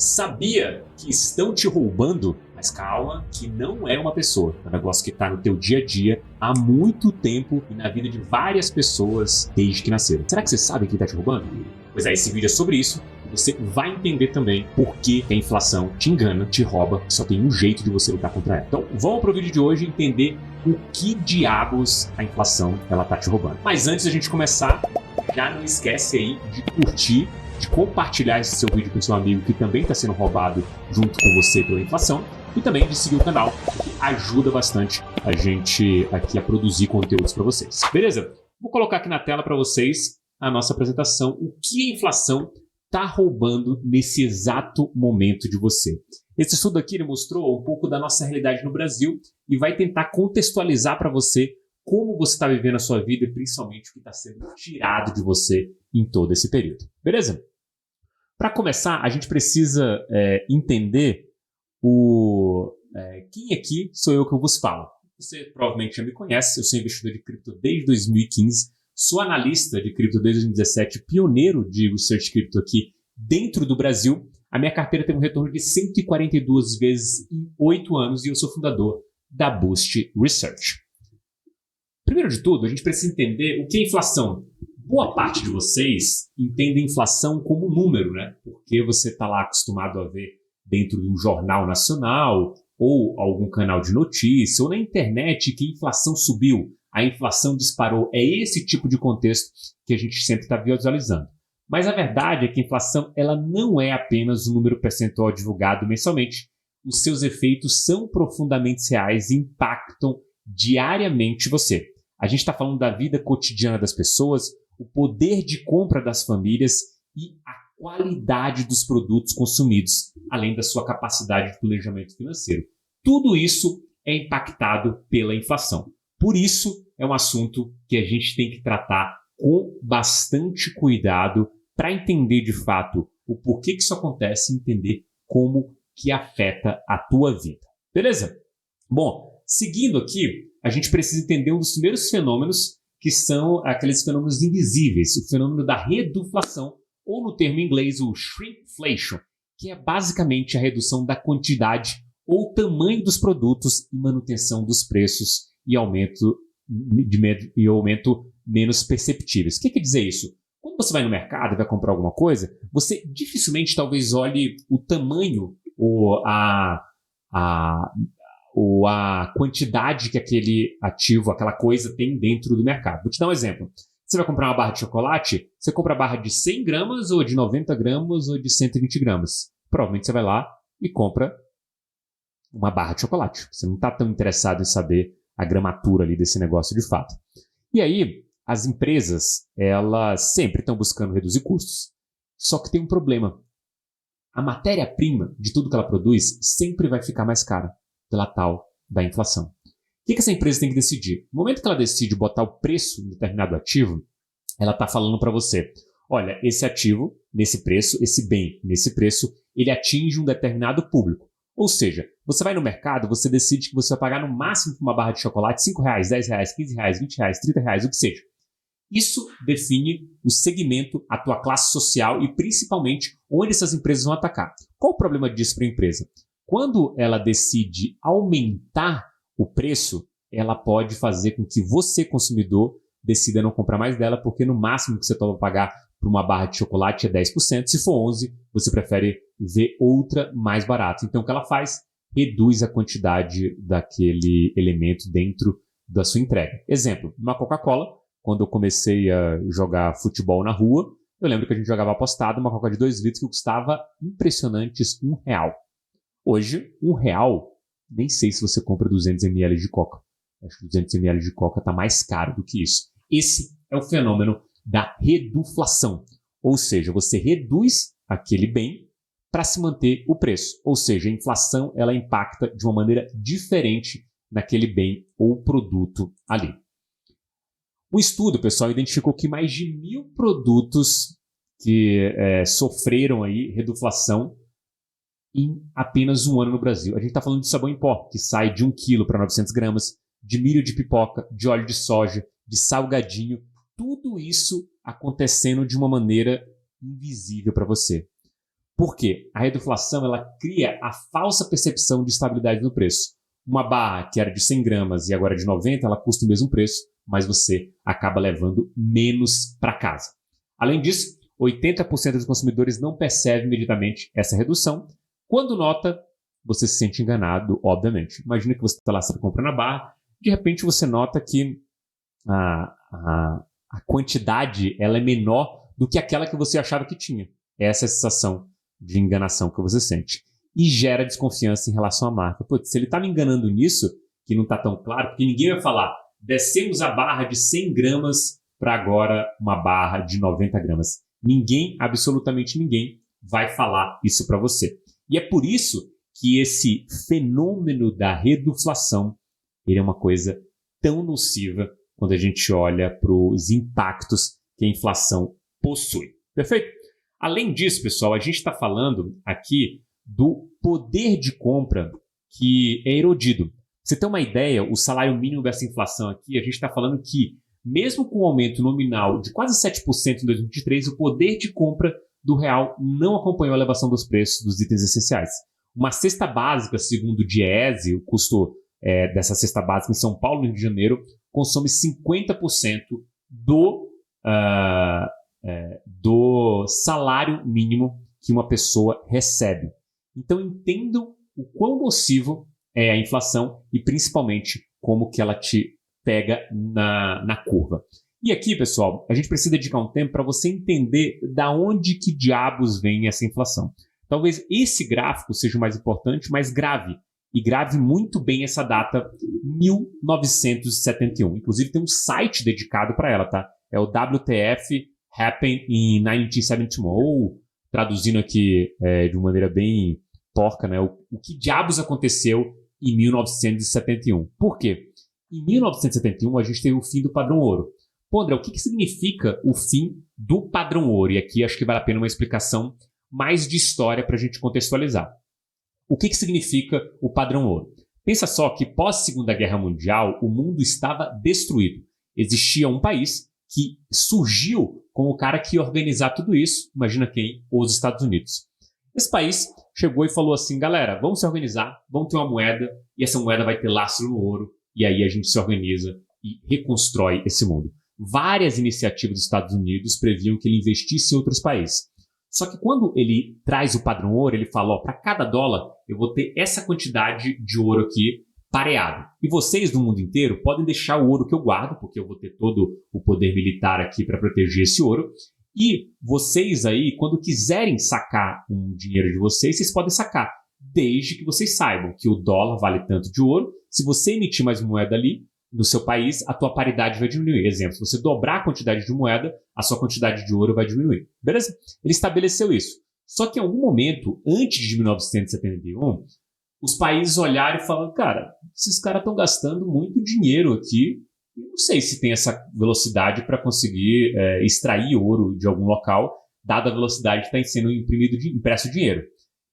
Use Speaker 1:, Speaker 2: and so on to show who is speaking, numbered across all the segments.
Speaker 1: Sabia que estão te roubando? Mas calma, que não é uma pessoa. É um negócio que está no teu dia a dia há muito tempo e na vida de várias pessoas desde que nasceram. Será que você sabe quem está te roubando? Pois é, esse vídeo é sobre isso. Você vai entender também por que a inflação te engana, te rouba, só tem um jeito de você lutar contra ela. Então, vamos pro vídeo de hoje entender o que diabos a inflação ela tá te roubando. Mas antes da gente começar, já não esquece aí de curtir, de compartilhar esse seu vídeo com seu amigo que também está sendo roubado junto com você pela inflação e também de seguir o canal, que ajuda bastante a gente aqui a produzir conteúdos para vocês. Beleza? Vou colocar aqui na tela para vocês a nossa apresentação, o que a inflação está roubando nesse exato momento de você. Esse estudo aqui ele mostrou um pouco da nossa realidade no Brasil e vai tentar contextualizar para você como você está vivendo a sua vida e principalmente o que está sendo tirado de você em todo esse período. Beleza? Para começar, a gente precisa entender quem aqui sou eu que eu vos falo. Você provavelmente já me conhece, eu sou investidor de cripto desde 2015, sou analista de cripto desde 2017, pioneiro de research cripto aqui dentro do Brasil. A minha carteira teve um retorno de 142 vezes em 8 anos e eu sou fundador da Boost Research. Primeiro de tudo, a gente precisa entender o que é inflação. Boa parte de vocês entende inflação como número, né? Porque você está lá acostumado a ver dentro de um jornal nacional ou algum canal de notícia ou na internet que a inflação subiu, a inflação disparou. É esse tipo de contexto que a gente sempre está visualizando. Mas a verdade é que a inflação ela não é apenas um número percentual divulgado mensalmente. Os seus efeitos são profundamente reais e impactam diariamente você. A gente está falando da vida cotidiana das pessoas, o poder de compra das famílias e a qualidade dos produtos consumidos, além da sua capacidade de planejamento financeiro. Tudo isso é impactado pela inflação. Por isso, é um assunto que a gente tem que tratar com bastante cuidado para entender de fato o porquê que isso acontece e entender como que afeta a tua vida. Beleza? Bom, seguindo aqui, a gente precisa entender um dos primeiros fenômenos que são aqueles fenômenos invisíveis, o fenômeno da reduflação, ou no termo inglês, o shrinkflation, que é basicamente a redução da quantidade ou tamanho dos produtos e manutenção dos preços e aumento menos perceptíveis. O que quer dizer isso? Quando você vai no mercado e vai comprar alguma coisa, você dificilmente talvez olhe o tamanho ou a quantidade que aquele ativo, aquela coisa tem dentro do mercado. Vou te dar um exemplo. Você vai comprar uma barra de chocolate, você compra a barra de 100 gramas ou de 90 gramas ou de 120 gramas. Provavelmente você vai lá e compra uma barra de chocolate. Você não está tão interessado em saber a gramatura ali desse negócio de fato. E aí, as empresas, elas sempre estão buscando reduzir custos. Só que tem um problema. A matéria-prima de tudo que ela produz sempre vai ficar mais cara pela tal da inflação. O que essa empresa tem que decidir? No momento que ela decide botar o preço em determinado ativo, ela está falando para você, olha, esse ativo, nesse preço, esse bem, nesse preço, ele atinge um determinado público. Ou seja, você vai no mercado, você decide que você vai pagar no máximo por uma barra de chocolate R$5, R$10, R$15, R$20, R$30, o que seja. Isso define o segmento, a tua classe social e principalmente onde essas empresas vão atacar. Qual o problema disso para a empresa? Quando ela decide aumentar o preço, ela pode fazer com que você, consumidor, decida não comprar mais dela, porque no máximo que você toma pagar por uma barra de chocolate é 10%. Se for 11%, você prefere ver outra mais barata. Então, o que ela faz? Reduz a quantidade daquele elemento dentro da sua entrega. Exemplo, uma Coca-Cola, quando eu comecei a jogar futebol na rua, eu lembro que a gente jogava apostado uma Coca de 2 litros que custava impressionantes R$1. Hoje, R$1, nem sei se você compra 200 ml de Coca. Acho que 200 ml de Coca está mais caro do que isso. Esse é o fenômeno da reduflação. Ou seja, você reduz aquele bem para se manter o preço. Ou seja, a inflação ela impacta de uma maneira diferente naquele bem ou produto ali. O estudo, pessoal, identificou que mais de 1.000 produtos que sofreram aí reduflação em apenas um ano no Brasil. A gente está falando de sabão em pó, que sai de 1 quilo para 900 gramas, de milho de pipoca, de óleo de soja, de salgadinho, tudo isso acontecendo de uma maneira invisível para você. Por quê? A reduflação ela cria a falsa percepção de estabilidade no preço. Uma barra que era de 100 gramas e agora é de 90, ela custa o mesmo preço, mas você acaba levando menos para casa. Além disso, 80% dos consumidores não percebem imediatamente essa redução. Quando nota, você se sente enganado, obviamente. Imagina que você está lá comprando a barra, de repente você nota que a quantidade ela é menor do que aquela que você achava que tinha. Essa é a sensação de enganação que você sente. E gera desconfiança em relação à marca. Putz, se ele está me enganando nisso, que não está tão claro, porque ninguém vai falar, descemos a barra de 100 gramas para agora uma barra de 90 gramas. Ninguém, absolutamente ninguém, vai falar isso para você. E é por isso que esse fenômeno da reduflação ele é uma coisa tão nociva quando a gente olha para os impactos que a inflação possui. Perfeito? Além disso, pessoal, a gente está falando aqui do poder de compra que é erodido. Pra você ter uma ideia, o salário mínimo versus inflação aqui, a gente está falando que, mesmo com um aumento nominal de quase 7% em 2023, o poder de compra do real não acompanhou a elevação dos preços dos itens essenciais. Uma cesta básica, segundo o Diese, o custo dessa cesta básica em São Paulo, no Rio de Janeiro, consome 50% do salário mínimo que uma pessoa recebe. Então entendam o quão nocivo é a inflação e principalmente como que ela te pega na curva. E aqui, pessoal, a gente precisa dedicar um tempo para você entender da onde que diabos vem essa inflação. Talvez esse gráfico seja o mais importante, mas grave. E grave muito bem essa data, 1971. Inclusive tem um site dedicado para ela, tá? É o WTF Happened in 1971, ou traduzindo aqui de uma maneira bem porca, né? O que diabos aconteceu em 1971? Por quê? Em 1971 a gente teve o fim do padrão ouro. Pô, André, o que significa o fim do padrão ouro? E aqui acho que vale a pena uma explicação mais de história para a gente contextualizar. O que significa o padrão ouro? Pensa só que pós-Segunda Guerra Mundial, o mundo estava destruído. Existia um país que surgiu como o cara que ia organizar tudo isso. Imagina quem? Os Estados Unidos. Esse país chegou e falou assim, galera, vamos se organizar, vamos ter uma moeda, e essa moeda vai ter lastro no ouro, e aí a gente se organiza e reconstrói esse mundo. Várias iniciativas dos Estados Unidos previam que ele investisse em outros países. Só que quando ele traz o padrão ouro, ele fala, para cada dólar eu vou ter essa quantidade de ouro aqui pareado. E vocês do mundo inteiro podem deixar o ouro que eu guardo, porque eu vou ter todo o poder militar aqui para proteger esse ouro. E vocês aí, quando quiserem sacar um dinheiro de vocês, vocês podem sacar, desde que vocês saibam que o dólar vale tanto de ouro. Se você emitir mais moeda ali, no seu país, a tua paridade vai diminuir. Exemplo, se você dobrar a quantidade de moeda, a sua quantidade de ouro vai diminuir. Beleza? Ele estabeleceu isso. Só que em algum momento, antes de 1971, os países olharam e falaram, cara, esses caras estão gastando muito dinheiro aqui. Eu não sei se tem essa velocidade para conseguir extrair ouro de algum local, dada a velocidade que está sendo impresso dinheiro.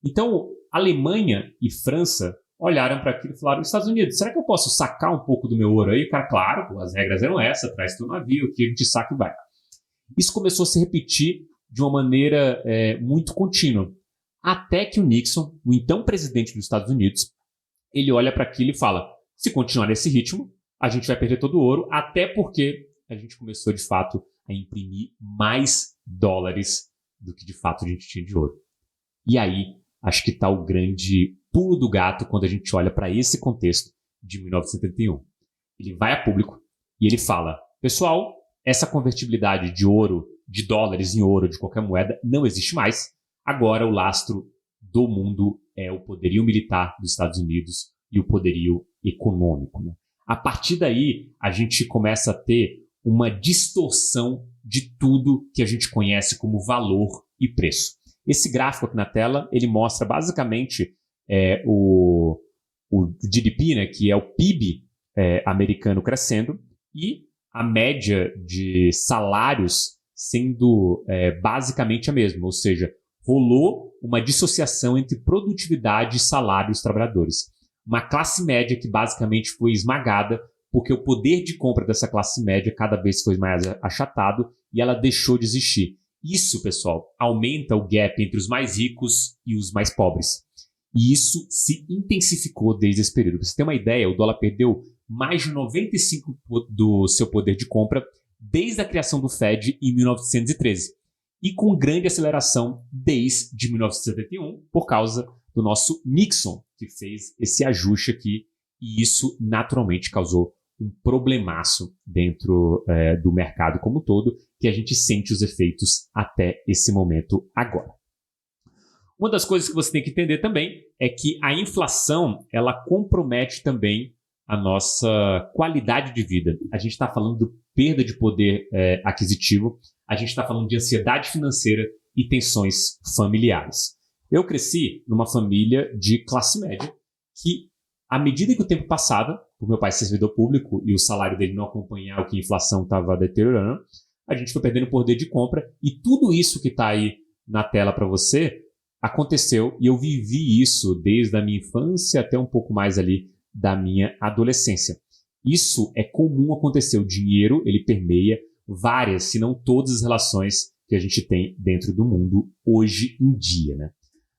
Speaker 1: Então, Alemanha e França olharam para aquilo e falaram, Estados Unidos, será que eu posso sacar um pouco do meu ouro aí? O cara, claro, pô, as regras eram essas, traz teu navio, que a gente saca e vai. Isso começou a se repetir de uma maneira muito contínua. Até que o Nixon, o então presidente dos Estados Unidos, ele olha para aquilo e fala, se continuar nesse ritmo, a gente vai perder todo o ouro, até porque a gente começou, de fato, a imprimir mais dólares do que, de fato, a gente tinha de ouro. E aí, acho que está o grande pulo do gato quando a gente olha para esse contexto de 1971. Ele vai a público e ele fala, pessoal, essa convertibilidade de ouro, de dólares em ouro, de qualquer moeda, não existe mais. Agora o lastro do mundo é o poderio militar dos Estados Unidos e o poderio econômico, né? A partir daí, a gente começa a ter uma distorção de tudo que a gente conhece como valor e preço. Esse gráfico aqui na tela, ele mostra basicamente o GDP, né, que é o PIB americano crescendo, e a média de salários sendo basicamente a mesma, ou seja, rolou uma dissociação entre produtividade e salário dos trabalhadores. Uma classe média que basicamente foi esmagada porque o poder de compra dessa classe média cada vez foi mais achatado e ela deixou de existir. Isso, pessoal, aumenta o gap entre os mais ricos e os mais pobres. E isso se intensificou desde esse período. Para você ter uma ideia, o dólar perdeu mais de 95% do seu poder de compra desde a criação do Fed em 1913. E com grande aceleração desde 1971, por causa do nosso Nixon, que fez esse ajuste aqui. E isso naturalmente causou um problemaço dentro do mercado como um todo, que a gente sente os efeitos até esse momento agora. Uma das coisas que você tem que entender também é que a inflação, ela compromete também a nossa qualidade de vida. A gente está falando de perda de poder aquisitivo, a gente está falando de ansiedade financeira e tensões familiares. Eu cresci numa família de classe média que, à medida que o tempo passava, por meu pai ser servidor público e o salário dele não acompanhar o que a inflação estava deteriorando, a gente foi perdendo poder de compra e tudo isso que está aí na tela para você aconteceu e eu vivi isso desde a minha infância até um pouco mais ali da minha adolescência. Isso é comum acontecer. O dinheiro, ele permeia várias, se não todas as relações que a gente tem dentro do mundo hoje em dia, né?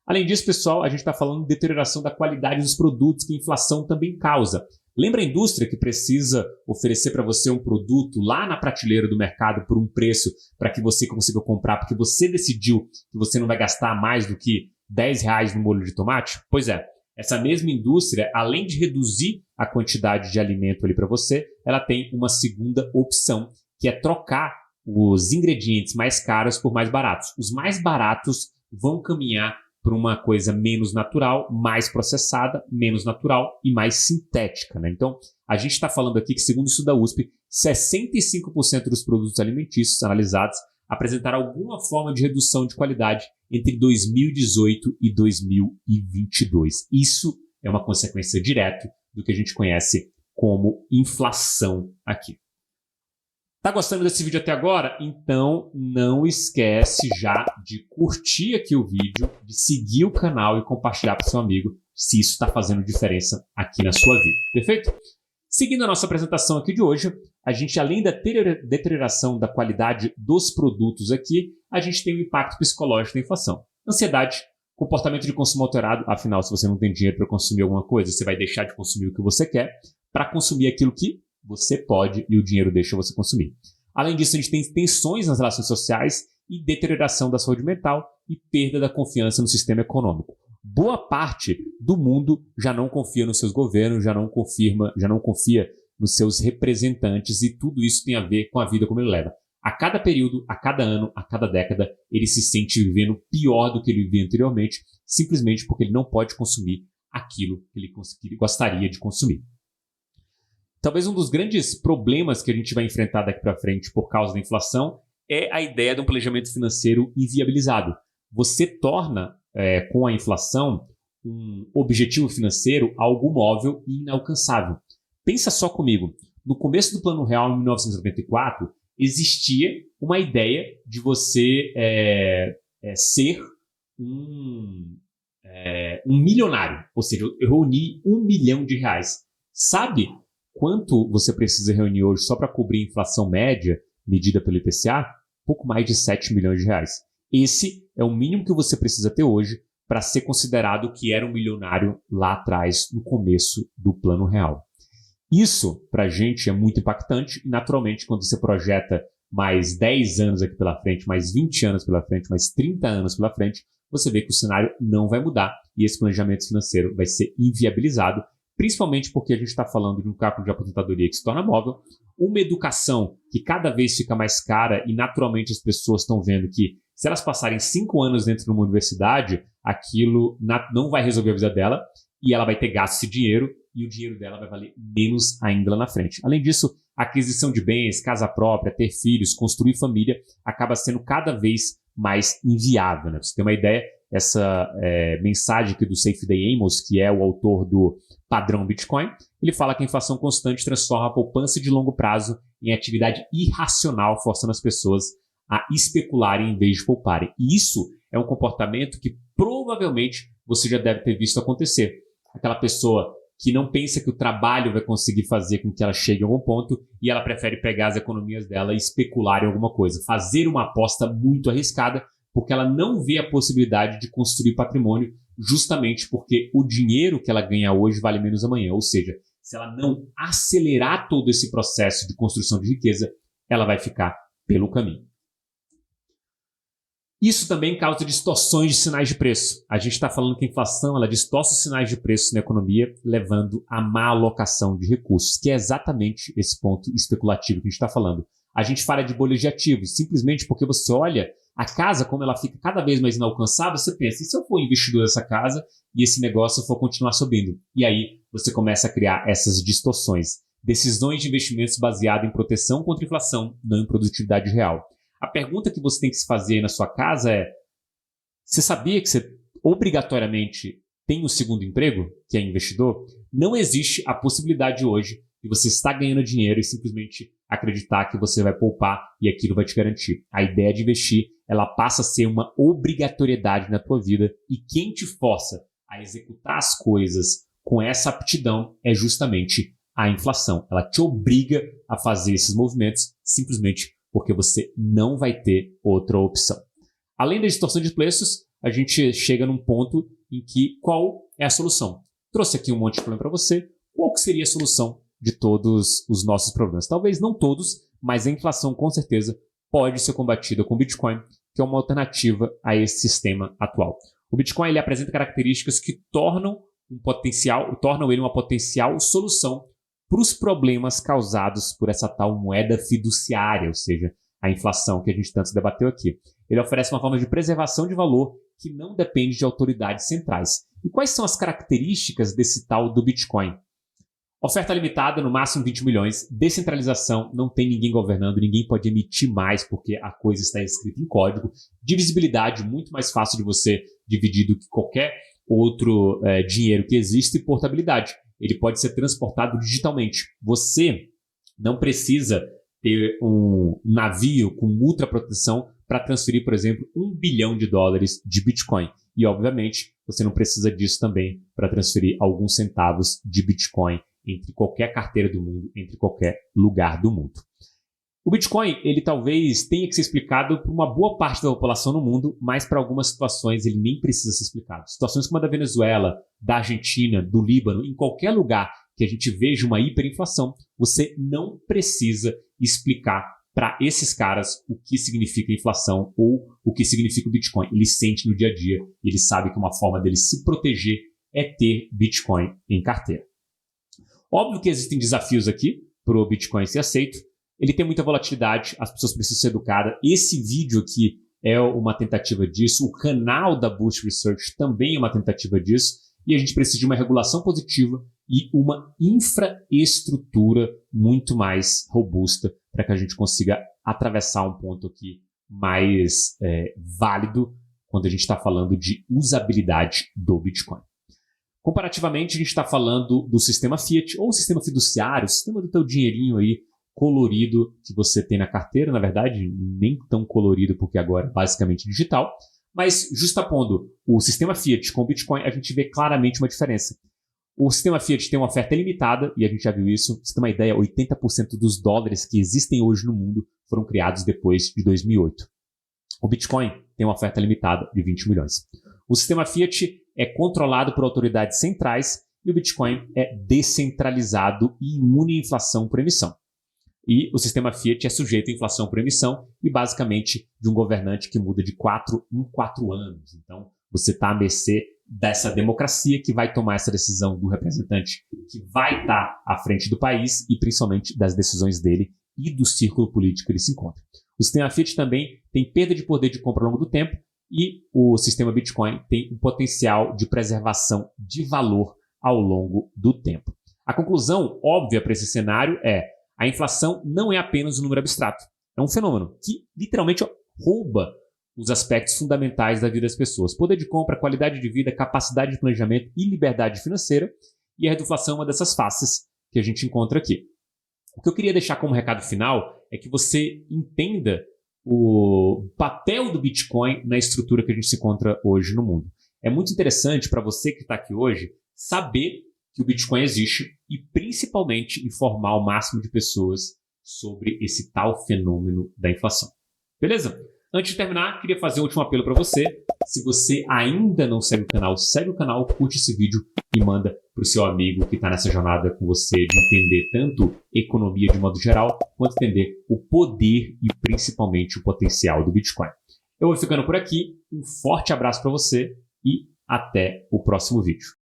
Speaker 1: Além disso, pessoal, a gente está falando de deterioração da qualidade dos produtos que a inflação também causa. Lembra a indústria que precisa oferecer para você um produto lá na prateleira do mercado por um preço para que você consiga comprar, porque você decidiu que você não vai gastar mais do que R$10 no molho de tomate? Pois é, essa mesma indústria, além de reduzir a quantidade de alimento ali para você, ela tem uma segunda opção, que é trocar os ingredientes mais caros por mais baratos. Os mais baratos vão caminhar para uma coisa menos natural, mais processada, menos natural e mais sintética, né? Então, a gente está falando aqui que, segundo o estudo da USP, 65% dos produtos alimentícios analisados apresentaram alguma forma de redução de qualidade entre 2018 e 2022. Isso é uma consequência direta do que a gente conhece como inflação aqui. Tá gostando desse vídeo até agora? Então não esquece já de curtir aqui o vídeo, de seguir o canal e compartilhar para o seu amigo se isso está fazendo diferença aqui na sua vida. Perfeito? Seguindo a nossa apresentação aqui de hoje, a gente, além da deterioração da qualidade dos produtos aqui, a gente tem um impacto psicológico da inflação. Ansiedade, comportamento de consumo alterado, afinal, se você não tem dinheiro para consumir alguma coisa, você vai deixar de consumir o que você quer para consumir aquilo que você pode e o dinheiro deixa você consumir. Além disso, a gente tem tensões nas relações sociais e deterioração da saúde mental e perda da confiança no sistema econômico. Boa parte do mundo já não confia nos seus governos, já não confia nos seus representantes e tudo isso tem a ver com a vida como ele leva. A cada período, a cada ano, a cada década, ele se sente vivendo pior do que ele vivia anteriormente, simplesmente porque ele não pode consumir aquilo que ele gostaria de consumir. Talvez um dos grandes problemas que a gente vai enfrentar daqui para frente por causa da inflação é a ideia de um planejamento financeiro inviabilizado. Você torna, com a inflação, um objetivo financeiro algo móvel e inalcançável. Pensa só comigo. No começo do Plano Real, em 1994, existia uma ideia de você ser um milionário. Ou seja, eu reuni R$1 milhão. Sabe quanto você precisa reunir hoje só para cobrir a inflação média medida pelo IPCA? Pouco mais de R$7 milhões. Esse é o mínimo que você precisa ter hoje para ser considerado que era um milionário lá atrás, no começo do Plano Real. Isso, para a gente, é muito impactante e, naturalmente, quando você projeta mais 10 anos aqui pela frente, mais 20 anos pela frente, mais 30 anos pela frente, você vê que o cenário não vai mudar e esse planejamento financeiro vai ser inviabilizado, principalmente porque a gente está falando de um cálculo de aposentadoria que se torna móvel, uma educação que cada vez fica mais cara e naturalmente as pessoas estão vendo que se elas passarem 5 anos dentro de uma universidade, aquilo não vai resolver a vida dela e ela vai ter gasto esse dinheiro e o dinheiro dela vai valer menos ainda lá na frente. Além disso, a aquisição de bens, casa própria, ter filhos, construir família acaba sendo cada vez mais inviável, né? Pra você ter uma ideia, essa mensagem aqui do Safe Day Amos, que é o autor do Padrão Bitcoin, ele fala que a inflação constante transforma a poupança de longo prazo em atividade irracional, forçando as pessoas a especularem em vez de pouparem. E isso é um comportamento que provavelmente você já deve ter visto acontecer. Aquela pessoa que não pensa que o trabalho vai conseguir fazer com que ela chegue a algum ponto e ela prefere pegar as economias dela e especular em alguma coisa, fazer uma aposta muito arriscada, porque ela não vê a possibilidade de construir patrimônio, justamente porque o dinheiro que ela ganha hoje vale menos amanhã. Ou seja, se ela não acelerar todo esse processo de construção de riqueza, ela vai ficar pelo caminho. Isso também causa distorções de sinais de preço. A gente está falando que a inflação ela distorce os sinais de preço na economia, levando à má alocação de recursos, que é exatamente esse ponto especulativo que a gente está falando. A gente fala de bolhas de ativos, simplesmente porque você olha a casa, como ela fica cada vez mais inalcançável, você pensa, e se eu for investidor dessa casa e esse negócio for continuar subindo? E aí você começa a criar essas distorções. Decisões de investimentos baseadas em proteção contra a inflação, não em produtividade real. A pergunta que você tem que se fazer aí na sua casa é: você sabia que você obrigatoriamente tem um segundo emprego, que é investidor? Não existe a possibilidade hoje de você estar ganhando dinheiro e simplesmente acreditar que você vai poupar e aquilo vai te garantir. A ideia de investir, ela passa a ser uma obrigatoriedade na tua vida e quem te força a executar as coisas com essa aptidão é justamente a inflação. Ela te obriga a fazer esses movimentos simplesmente porque você não vai ter outra opção. Além da distorção de preços, a gente chega num ponto em que qual é a solução? Trouxe aqui um monte de problema para você. Qual que seria a solução de todos os nossos problemas? Talvez não todos, mas a inflação com certeza pode ser combatida com o Bitcoin, que é uma alternativa a esse sistema atual. O Bitcoin ele apresenta características que tornam ele uma potencial solução para os problemas causados por essa tal moeda fiduciária, ou seja, a inflação que a gente tanto debateu aqui. Ele oferece uma forma de preservação de valor que não depende de autoridades centrais. E quais são as características desse tal do Bitcoin? Oferta limitada, no máximo 20 milhões. Descentralização, não tem ninguém governando, ninguém pode emitir mais porque a coisa está escrita em código. Divisibilidade, muito mais fácil de você dividir do que qualquer outro dinheiro que existe. E portabilidade, ele pode ser transportado digitalmente. Você não precisa ter um navio com ultra proteção para transferir, por exemplo, $1 bilhão de Bitcoin. E, obviamente, você não precisa disso também para transferir alguns centavos de Bitcoin entre qualquer carteira do mundo, entre qualquer lugar do mundo. O Bitcoin, ele talvez tenha que ser explicado por uma boa parte da população no mundo, mas para algumas situações ele nem precisa ser explicado. Situações como a da Venezuela, da Argentina, do Líbano, em qualquer lugar que a gente veja uma hiperinflação, você não precisa explicar para esses caras o que significa inflação ou o que significa o Bitcoin. Ele sente no dia a dia, ele sabe que uma forma dele se proteger é ter Bitcoin em carteira. Óbvio que existem desafios aqui para o Bitcoin ser aceito. Ele tem muita volatilidade, as pessoas precisam ser educadas. Esse vídeo aqui é uma tentativa disso. O canal da Boost Research também é uma tentativa disso. E a gente precisa de uma regulação positiva e uma infraestrutura muito mais robusta para que a gente consiga atravessar um ponto aqui mais válido quando a gente está falando de usabilidade do Bitcoin. Comparativamente, a gente está falando do sistema Fiat ou sistema fiduciário, o sistema do teu dinheirinho aí colorido que você tem na carteira, na verdade, nem tão colorido porque agora é basicamente digital, mas justapondo o sistema Fiat com o Bitcoin, a gente vê claramente uma diferença. O sistema Fiat tem uma oferta limitada, e a gente já viu isso. Pra você ter uma ideia, 80% dos dólares que existem hoje no mundo foram criados depois de 2008. O Bitcoin tem uma oferta limitada de 20 milhões. O sistema Fiat é controlado por autoridades centrais e o Bitcoin é descentralizado e imune à inflação por emissão. E o sistema Fiat é sujeito à inflação por emissão e basicamente de um governante que muda de 4 em 4 anos. Então, você está à mercê dessa democracia que vai tomar essa decisão do representante que vai estar à frente do país e principalmente das decisões dele e do círculo político que ele se encontra. O sistema Fiat também tem perda de poder de compra ao longo do tempo e o sistema Bitcoin tem um potencial de preservação de valor ao longo do tempo. A conclusão óbvia para esse cenário é: a inflação não é apenas um número abstrato. É um fenômeno que literalmente rouba os aspectos fundamentais da vida das pessoas. Poder de compra, qualidade de vida, capacidade de planejamento e liberdade financeira. E a inflação é uma dessas faces que a gente encontra aqui. O que eu queria deixar como recado final é que você entenda o papel do Bitcoin na estrutura que a gente se encontra hoje no mundo. É muito interessante para você que está aqui hoje saber que o Bitcoin existe e principalmente informar o máximo de pessoas sobre esse tal fenômeno da inflação. Beleza? Antes de terminar, queria fazer um último apelo para você. Se você ainda não segue o canal, curte esse vídeo e manda para o seu amigo que está nessa jornada com você de entender tanto economia de modo geral, quanto entender o poder e principalmente o potencial do Bitcoin. Eu vou ficando por aqui, um forte abraço para você e até o próximo vídeo.